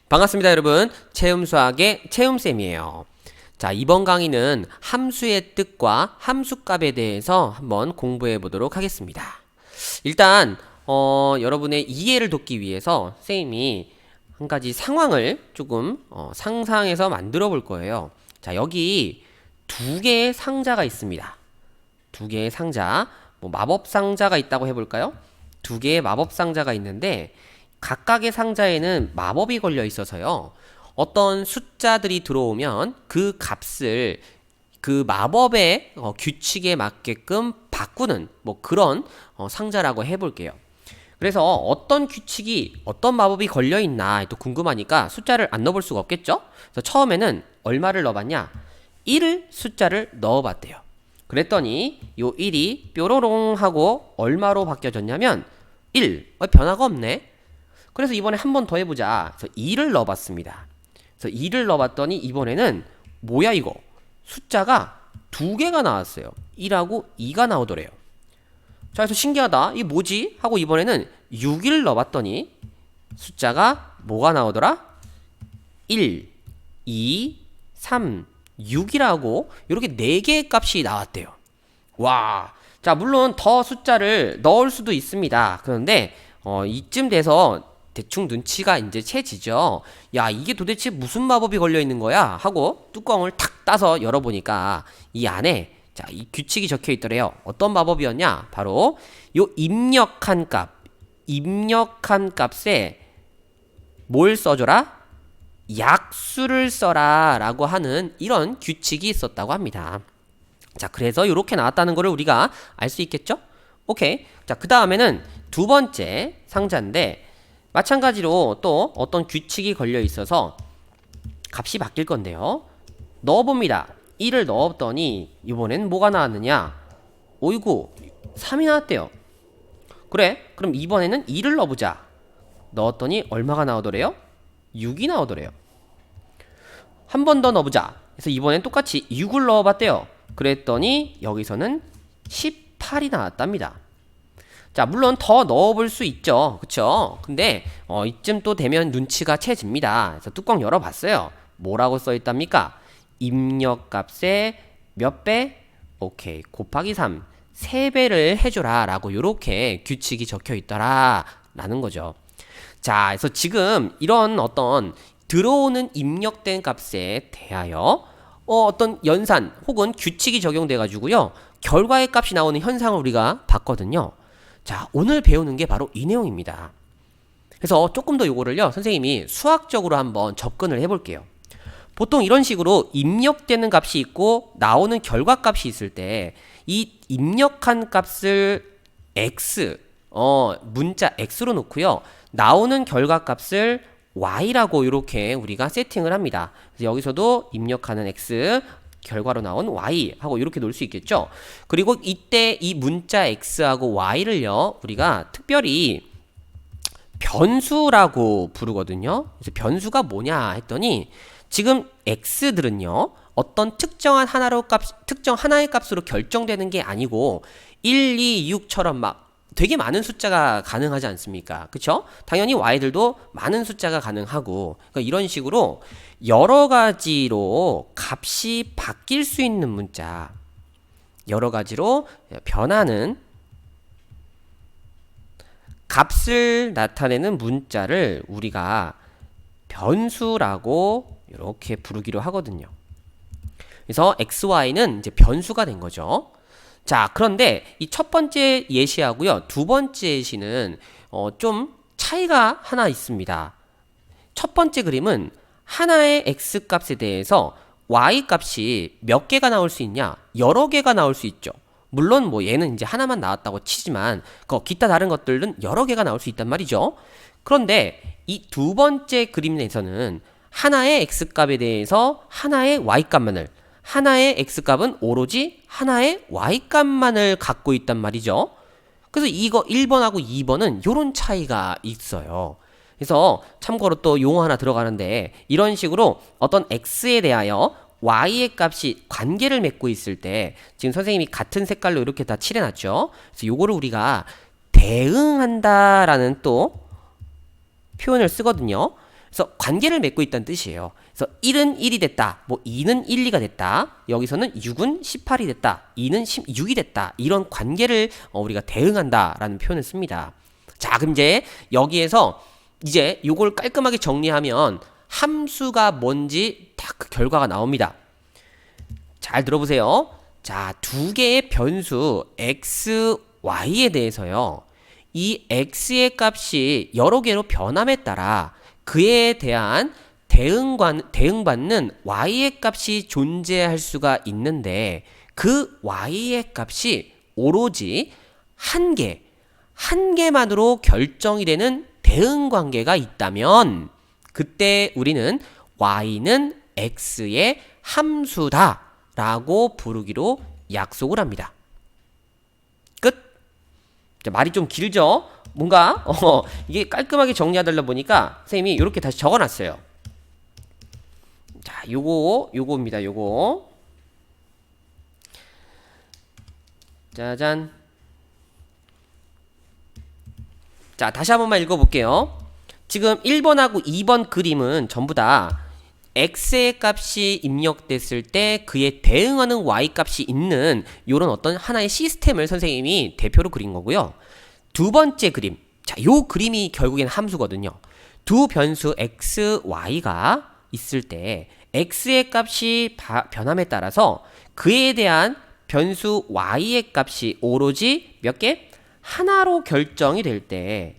반갑습니다, 여러분. 체험수학의 체험쌤이에요. 자, 이번 강의는 함수의 뜻과 함수값에 대해서 한번 공부해 보도록 하겠습니다. 일단 여러분의 이해를 돕기 위해서 쌤이 한 가지 상황을 조금 상상해서 만들어 볼 거예요. 자, 여기 두 개의 상자가 있습니다. 두 개의 상자, 마법 상자가 있다고 해볼까요? 두 개의 마법 상자가 있는데 각각의 상자에는 마법이 걸려 있어서요. 어떤 숫자들이 들어오면 그 값을 그 마법의 규칙에 맞게끔 바꾸는 그런 상자라고 해볼게요. 그래서 어떤 규칙이 어떤 마법이 걸려 있나 또 궁금하니까 숫자를 안 넣어볼 수가 없겠죠? 그래서 처음에는 얼마를 넣어봤냐? 1을 숫자를 넣어봤대요. 그랬더니 요 1이 뾰로롱 하고 얼마로 바뀌어졌냐면 1. 변화가 없네. 그래서 이번에 한 번 더 해보자. 그래서 2를 넣어봤습니다. 그래서 2를 넣어봤더니 이번에는 뭐야 이거? 숫자가 두 개가 나왔어요. 1하고 2가 나오더래요. 자, 그래서 신기하다. 이게 뭐지? 하고 이번에는 6을 넣어봤더니 숫자가 뭐가 나오더라? 1, 2, 3, 6이라고 이렇게 4개의 값이 나왔대요. 와. 자, 물론 더 숫자를 넣을 수도 있습니다. 그런데 이쯤 돼서 대충 눈치가 이제 채지죠. 야, 이게 도대체 무슨 마법이 걸려 있는 거야? 하고 뚜껑을 탁 따서 열어보니까 이 안에 자, 이 규칙이 적혀 있더래요. 어떤 마법이었냐? 바로 요 입력한 값에 뭘 써줘라? 약수를 써라 라고 하는 이런 규칙이 있었다고 합니다. 자, 그래서 이렇게 나왔다는 것을 우리가 알 수 있겠죠? 오케이. 자, 그 다음에는 두 번째 상자인데 마찬가지로 또 어떤 규칙이 걸려 있어서 값이 바뀔 건데요. 넣어봅니다. 1을 넣었더니 이번엔 뭐가 나왔느냐? 오이구 3이 나왔대요. 그래? 그럼 이번에는 2를 넣어보자. 넣었더니 얼마가 나오더래요? 6이 나오더래요. 한 번 더 넣어보자. 그래서 이번엔 똑같이 6을 넣어봤대요. 그랬더니 여기서는 18이 나왔답니다. 자, 물론 더 넣어볼 수 있죠. 그쵸? 근데 이쯤 또 되면 눈치가 채집니다. 그래서 뚜껑 열어봤어요. 뭐라고 써있답니까? 입력값에 몇 배? 오케이, 곱하기 3 3배를 해줘라 라고 요렇게 규칙이 적혀있더라 라는 거죠. 자, 그래서 지금 이런 어떤 들어오는 입력된 값에 대하여 어떤 연산 혹은 규칙이 적용돼 가지고요 결과의 값이 나오는 현상을 우리가 봤거든요. 자, 오늘 배우는 게 바로 이 내용입니다. 그래서 조금 더 요거를요 선생님이 수학적으로 한번 접근을 해볼게요. 보통 이런 식으로 입력되는 값이 있고 나오는 결과 값이 있을 때 이 입력한 값을 x 문자 x로 놓고요 나오는 결과 값을 y라고 이렇게 우리가 세팅을 합니다. 그래서 여기서도 입력하는 x 결과로 나온 y 하고 이렇게 놓을 수 있겠죠. 그리고 이때 이 문자 x하고 y를요 우리가 특별히 변수라고 부르거든요. 그래서 변수가 뭐냐 했더니 지금 x들은요 어떤 특정 하나의 값으로 결정되는 게 아니고 1, 2, 6처럼 막 되게 많은 숫자가 가능하지 않습니까? 그쵸? 당연히 y들도 많은 숫자가 가능하고 그러니까 이런 식으로 여러 가지로 값이 바뀔 수 있는 문자, 여러 가지로 변하는 값을 나타내는 문자를 우리가 변수라고 이렇게 부르기로 하거든요. 그래서 xy는 이제 변수가 된 거죠. 자, 그런데 이 첫 번째 예시하고요 두 번째 예시는 좀 차이가 하나 있습니다. 첫 번째 그림은 하나의 x 값에 대해서 y 값이 몇 개가 나올 수 있냐? 여러 개가 나올 수 있죠. 물론 얘는 이제 하나만 나왔다고 치지만 기타 다른 것들은 여러 개가 나올 수 있단 말이죠. 그런데 이 두 번째 그림에서는 하나의 x 값에 대해서 하나의 y 값만을 하나의 x값은 오로지 하나의 y값만을 갖고 있단 말이죠. 그래서 이거 1번하고 2번은 요런 차이가 있어요. 그래서 참고로 또 용어 하나 들어가는데 이런 식으로 어떤 x에 대하여 y의 값이 관계를 맺고 있을 때 지금 선생님이 같은 색깔로 이렇게 다 칠해놨죠. 그래서 요거를 우리가 대응한다라는 또 표현을 쓰거든요. 그래서 관계를 맺고 있다는 뜻이에요. 그래서 1은 1이 됐다. 뭐 2는 1, 2가 됐다. 여기서는 6은 18이 됐다. 2는 16이 됐다. 이런 관계를 우리가 대응한다라는 표현을 씁니다. 자, 그럼 이제 여기에서 이제 요걸 깔끔하게 정리하면 함수가 뭔지 딱 그 결과가 나옵니다. 잘 들어보세요. 자, 두 개의 변수 x, y에 대해서요. 이 x의 값이 여러 개로 변함에 따라 그에 대한 대응받는 y의 값이 존재할 수가 있는데 그 y의 값이 오로지 한 개만으로 결정이 되는 대응 관계가 있다면 그때 우리는 y는 x의 함수다 라고 부르기로 약속을 합니다. 끝. 자, 말이 좀 길죠? 뭔가 이게 깔끔하게 정리하달라 보니까 선생님이 이렇게 다시 적어놨어요. 자, 요거입니다. 요거. 짜잔. 자, 다시 한 번만 읽어볼게요. 지금 1번하고 2번 그림은 전부 다 x의 값이 입력됐을 때 그에 대응하는 y 값이 있는 요런 어떤 하나의 시스템을 선생님이 대표로 그린 거고요. 두 번째 그림. 자, 요 그림이 결국엔 함수거든요. 두 변수 x, y가 있을 때 x의 값이 변함에 따라서 그에 대한 변수 y의 값이 오로지 몇 개? 하나로 결정이 될 때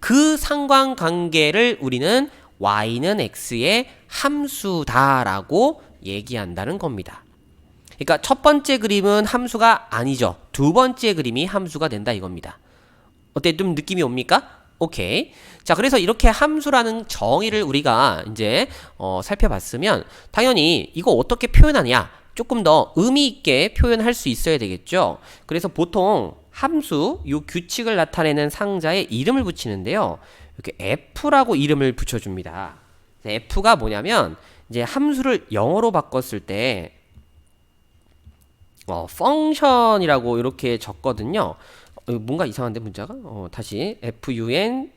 그 상관관계를 우리는 y는 x의 함수다라고 얘기한다는 겁니다. 그러니까 첫 번째 그림은 함수가 아니죠. 두 번째 그림이 함수가 된다 이겁니다. 어때? 좀 느낌이 옵니까? 오케이. 자, 그래서 이렇게 함수라는 정의를 우리가 이제 살펴봤으면 당연히 이거 어떻게 표현하냐? 조금 더 의미 있게 표현할 수 있어야 되겠죠. 그래서 보통 함수, 요 규칙을 나타내는 상자에 이름을 붙이는데요. 이렇게 f라고 이름을 붙여줍니다. f가 뭐냐면 이제 함수를 영어로 바꿨을 때 function이라고 이렇게 적거든요. 뭔가 이상한데 문자가? 다시 function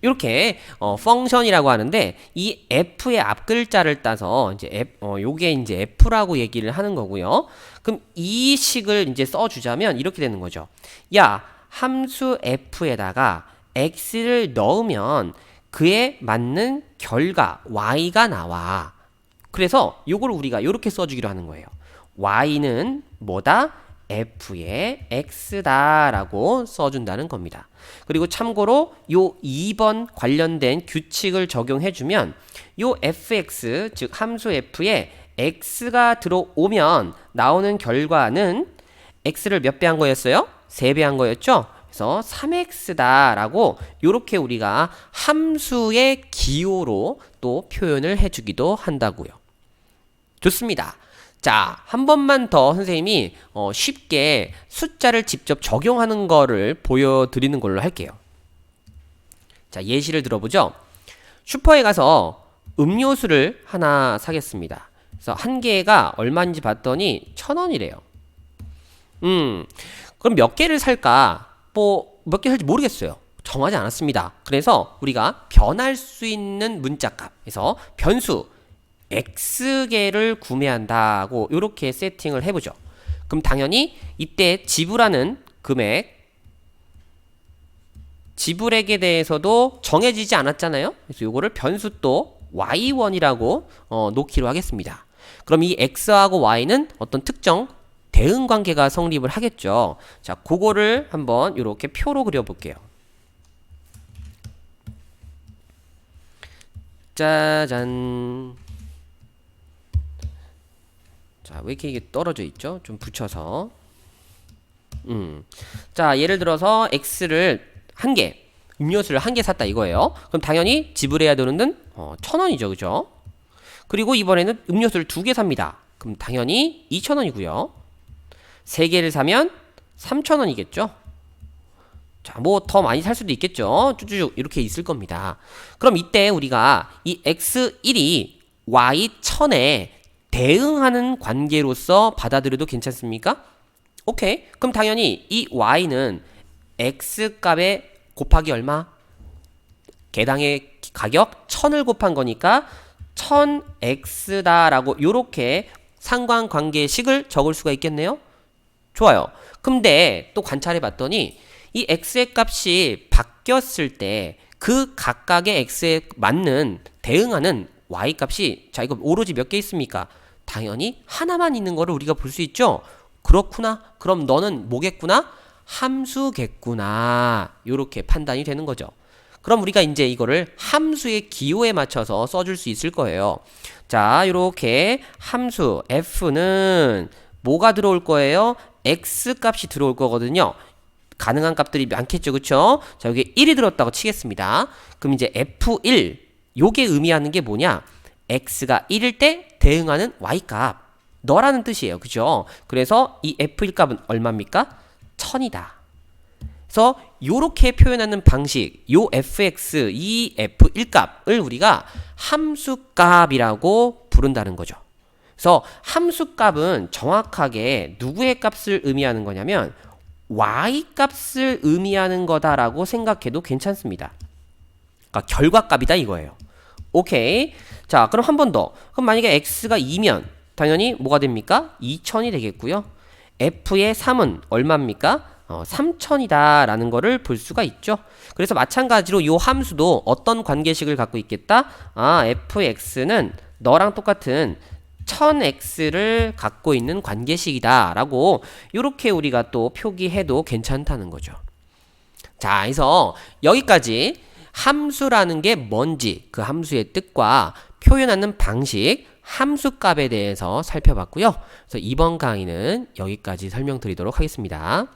이렇게 function이라고 하는데 이 f의 앞 글자를 따서 이제 요게 이제 f라고 얘기를 하는 거고요. 그럼 이 식을 이제 써주자면 이렇게 되는 거죠. 야, 함수 f에다가 x를 넣으면 그에 맞는 결과 y가 나와. 그래서 요걸 우리가 요렇게 써주기로 하는 거예요. y는 뭐다? f의 x다 라고 써준다는 겁니다. 그리고 참고로 요 2번 관련된 규칙을 적용해주면 요 fx 즉 함수 f에 x가 들어오면 나오는 결과는 x를 몇 배 한 거였어요? 3배 한 거였죠? 그래서 3x다 라고 요렇게 우리가 함수의 기호로 또 표현을 해주기도 한다고요. 좋습니다. 자, 한 번만 더 선생님이 쉽게 숫자를 직접 적용하는 거를 보여드리는 걸로 할게요. 자, 예시를 들어보죠. 슈퍼에 가서 음료수를 하나 사겠습니다. 그래서 한 개가 얼마인지 봤더니 1,000원이래요. 그럼 몇 개를 살까? 뭐 몇 개 살지 모르겠어요. 정하지 않았습니다. 그래서 우리가 변할 수 있는 문자값, 그래서 변수 x개를 구매한다고 이렇게 세팅을 해보죠. 그럼 당연히 이때 지불하는 금액, 지불액에 대해서도 정해지지 않았잖아요. 그래서 이거를 변수 또 y1이라고 놓기로 하겠습니다. 그럼 이 x하고 y는 어떤 특정 대응 관계가 성립을 하겠죠. 자, 그거를 한번 이렇게 표로 그려볼게요. 짜잔. 자, 왜 이렇게 이게 떨어져 있죠? 좀 붙여서. 자, 예를 들어서 x를 한 개, 음료수를 한 개 샀다 이거예요. 그럼 당연히 지불해야 되는 건 1,000원이죠, 그죠? 그리고 이번에는 음료수를 2개 삽니다. 그럼 당연히 2,000원이고요. 3개를 사면 3,000원이겠죠? 자, 뭐 더 많이 살 수도 있겠죠? 쭉쭉 이렇게 있을 겁니다. 그럼 이때 우리가 이 x1이 y1000에 대응하는 관계로서 받아들여도 괜찮습니까? 오케이. 그럼 당연히 이 y는 x 값에 곱하기 얼마? 개당의 가격 1000을 곱한 거니까 1000x다라고 요렇게 상관관계식을 적을 수가 있겠네요. 좋아요. 근데 또 관찰해 봤더니 이 x의 값이 바뀌었을 때 그 각각의 x에 맞는 대응하는 y 값이 자 이거 오로지 몇 개 있습니까? 당연히 하나만 있는 거를 우리가 볼 수 있죠. 그렇구나. 그럼 너는 뭐겠구나? 함수겠구나. 요렇게 판단이 되는 거죠. 그럼 우리가 이제 이거를 함수의 기호에 맞춰서 써줄 수 있을 거예요. 자, 요렇게 함수 f는 뭐가 들어올 거예요? x 값이 들어올 거거든요. 가능한 값들이 많겠죠, 그쵸? 자, 여기 1이 들었다고 치겠습니다. 그럼 이제 f1 요게 의미하는 게 뭐냐? x가 1일 때 대응하는 y 값 너라는 뜻이에요, 그죠? 그래서 이 f1 값은 얼마입니까? 1000이다. 그래서 요렇게 표현하는 방식, 요 fx, 이 f1 값을 우리가 함수값이라고 부른다는 거죠. 그래서 함수값은 정확하게 누구의 값을 의미하는 거냐면 y 값을 의미하는 거다라고 생각해도 괜찮습니다. 그러니까 결과값이다 이거예요. 오케이. 자, 그럼 한 번 더. 그럼 만약에 x가 2면 당연히 뭐가 됩니까? 2000이 되겠고요. f의 3은 얼마입니까? 3000이다 라는 거를 볼 수가 있죠. 그래서 마찬가지로 요 함수도 어떤 관계식을 갖고 있겠다? 아, fx는 너랑 똑같은 1000x를 갖고 있는 관계식이다 라고 요렇게 우리가 또 표기해도 괜찮다는 거죠. 자, 그래서 여기까지 함수라는 게 뭔지 그 함수의 뜻과 표현하는 방식 함수값에 대해서 살펴봤고요. 그래서 이번 강의는 여기까지 설명드리도록 하겠습니다.